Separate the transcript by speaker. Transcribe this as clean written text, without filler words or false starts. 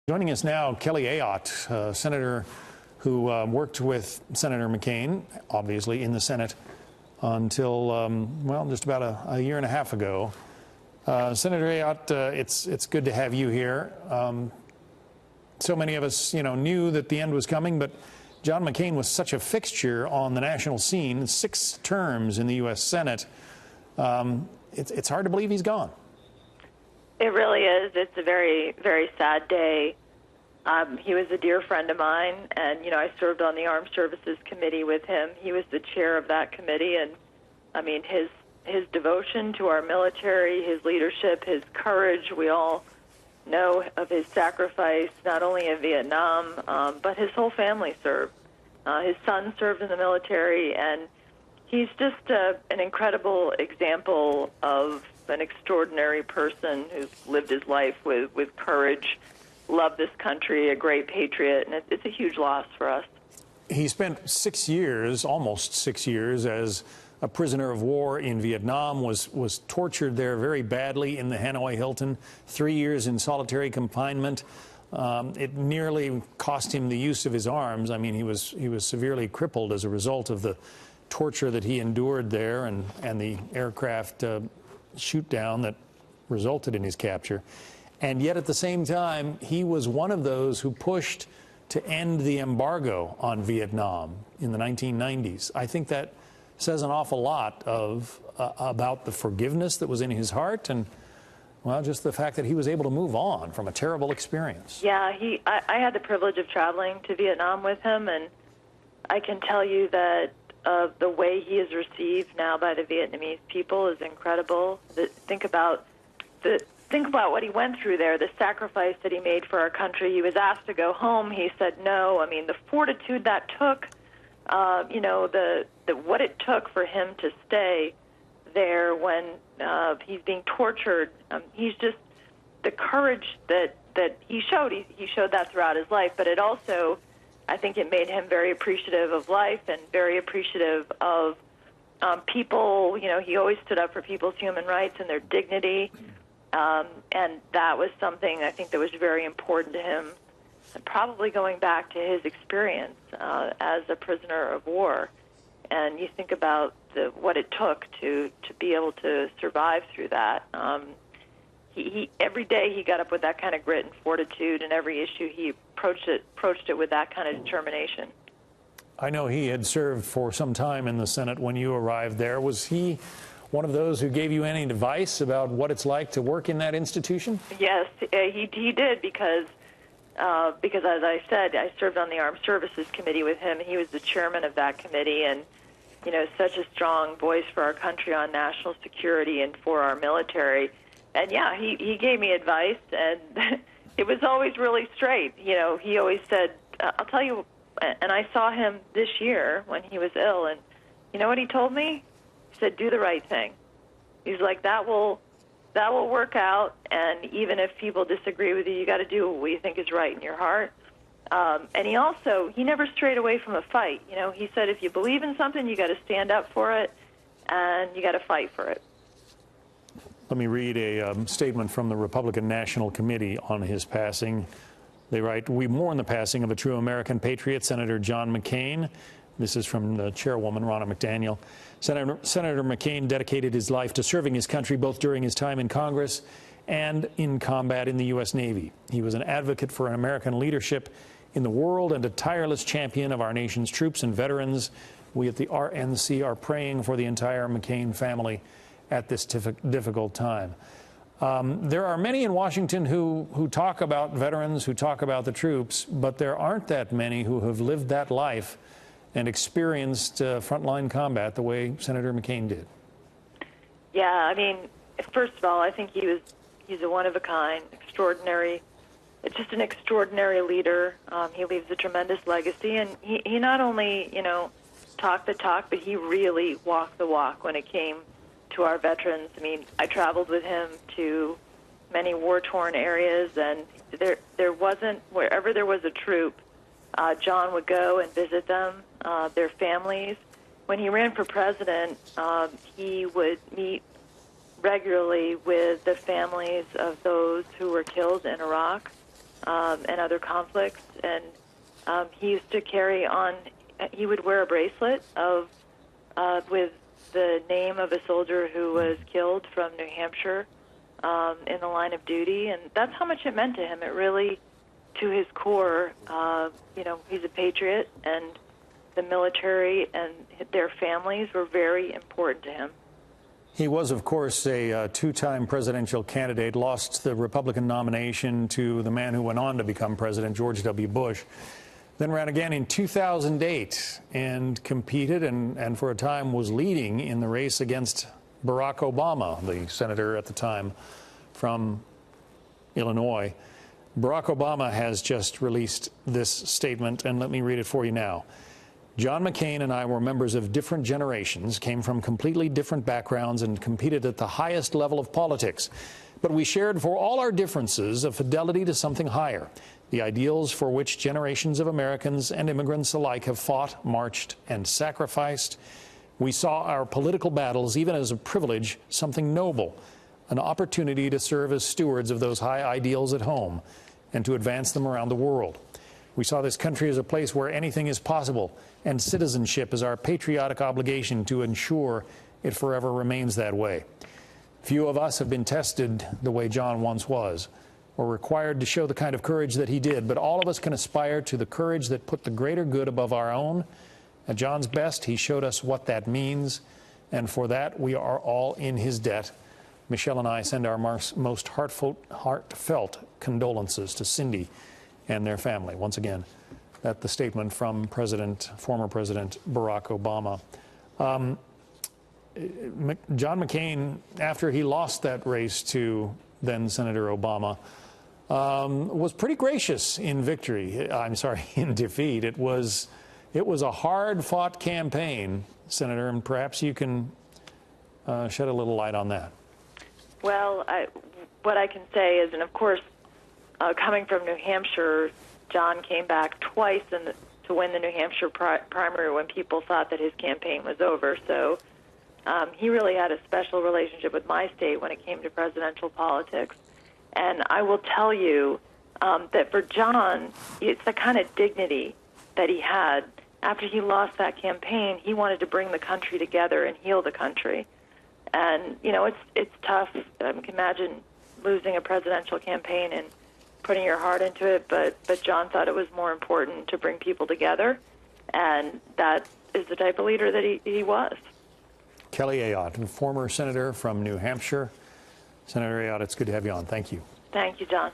Speaker 1: Joining us now, Kelly Ayotte, senator who worked with Senator McCain, obviously, in the Senate until, well, just about a year and a half ago. Senator Ayotte, it's good to have you here. So many of us, knew that the end was coming, but John McCain was such a fixture on the national scene, 6 terms in the U.S. Senate. It's hard to believe he's gone.
Speaker 2: It really is. It's a very, very sad day. He was a dear friend of mine, and, I served on the Armed Services Committee with him. He was the chair of that committee, and, his devotion to our military, his leadership, his courage, we all know of his sacrifice, not only in Vietnam, but his whole family served. His son served in the military, and he's just an incredible example of an extraordinary person who's lived his life with courage, loved this country, a great patriot, and it's a huge loss for us.
Speaker 1: He spent 6 years, almost 6 years, as a prisoner of war in Vietnam, was tortured there very badly in the Hanoi Hilton, 3 years in solitary confinement. It nearly cost him the use of his arms. He was severely crippled as a result of the torture that he endured there and the aircraft shoot down that resulted in his capture. And yet at the same time, he was one of those who pushed to end the embargo on Vietnam in the 1990s. I think that says an awful lot about the forgiveness that was in his heart and, well, just the fact that he was able to move on from a terrible experience.
Speaker 2: Yeah, I had the privilege of traveling to Vietnam with him, and I can tell you that the way he is received now by the Vietnamese people is incredible. Think about what he went through there, the sacrifice that he made for our country. He was asked to go home. He said no. The fortitude that took, what it took for him to stay there when he's being tortured. He's just, the courage that he showed, he showed that throughout his life, but it also, I think it made him very appreciative of life and very appreciative of people. He always stood up for people's human rights and their dignity. And that was something I think that was very important to him, and probably going back to his experience as a prisoner of war. And you think about what it took to be able to survive through that. He every day he got up with that kind of grit and fortitude, and every issue he approached it with that kind of determination.
Speaker 1: I know he had served for some time in the Senate when you arrived there. Was he one of those who gave you any advice about what it's like to work in that institution?
Speaker 2: Yes, he did, because as I said, I served on the Armed Services Committee with him. He was the chairman of that committee, and such a strong voice for our country on national security and for our military. And yeah, he gave me advice, and it was always really straight. He always said, I'll tell you, and I saw him this year when he was ill, and you know what he told me? He said, do the right thing. He's like, that will work out, and even if people disagree with you, you got to do what you think is right in your heart. And he never strayed away from a fight. He said, if you believe in something, you got to stand up for it, and you got to fight for it.
Speaker 1: Let me read a statement from the Republican National Committee on his passing. They write, "We mourn the passing of a true American patriot, Senator John McCain." This is from the chairwoman, Ronna McDaniel. Senator McCain dedicated his life to serving his country both during his time in Congress and in combat in the U.S. Navy. He was an advocate for American leadership in the world and a tireless champion of our nation's troops and veterans. We at the RNC are praying for the entire McCain family at this difficult time. There are many in Washington who talk about veterans, who talk about the troops, but there aren't that many who have lived that life and experienced frontline combat the way Senator McCain did.
Speaker 2: Yeah, first of all, I think he's a one-of-a-kind, extraordinary, just an extraordinary leader. He leaves a tremendous legacy, and he not only, talked the talk, but he really walked the walk when it came to our veterans. I traveled with him to many war-torn areas, and there wasn't, wherever there was a troop, John would go and visit them, their families. When he ran for president, he would meet regularly with the families of those who were killed in Iraq. and other conflicts. And he used to carry on, he would wear a bracelet with the name of a soldier who was killed from New Hampshire in the line of duty. And that's how much it meant to him. It really, to his core, he's a patriot, and the military and their families were very important to him.
Speaker 1: He was, of course, a two-time presidential candidate, lost the Republican nomination to the man who went on to become president, George W. Bush, then ran again in 2008 and competed and for a time was leading in the race against Barack Obama, the senator at the time from Illinois. Barack Obama has just released this statement, and let me read it for you now. John McCain and I were members of different generations, came from completely different backgrounds, and competed at the highest level of politics. But we shared, for all our differences, a fidelity to something higher, the ideals for which generations of Americans and immigrants alike have fought, marched, and sacrificed. We saw our political battles, even as a privilege, something noble, an opportunity to serve as stewards of those high ideals at home and to advance them around the world. We saw this country as a place where anything is possible, and citizenship is our patriotic obligation to ensure it forever remains that way. Few of us have been tested the way John once was, or required to show the kind of courage that he did, but all of us can aspire to the courage that put the greater good above our own. At John's best, he showed us what that means, and for that we are all in his debt. Michelle and I send our most heartfelt condolences to Cindy and their family. Once again, that's the statement from former President Barack Obama. John McCain, after he lost that race to then Senator Obama, was pretty gracious in victory. In defeat. It was a hard-fought campaign, Senator, and perhaps you can shed a little light on that.
Speaker 2: Well, what I can say is, and of course, coming from New Hampshire, John came back twice to win the New Hampshire primary when people thought that his campaign was over. So he really had a special relationship with my state when it came to presidential politics. And I will tell you that for John, it's the kind of dignity that he had. After he lost that campaign, he wanted to bring the country together and heal the country. And, it's tough. I can imagine losing a presidential campaign and putting your heart into it, but John thought it was more important to bring people together, and that is the type of leader that he was.
Speaker 1: Kelly Ayotte, former senator from New Hampshire. Senator Ayotte, it's good to have you on. Thank you.
Speaker 2: Thank you, John.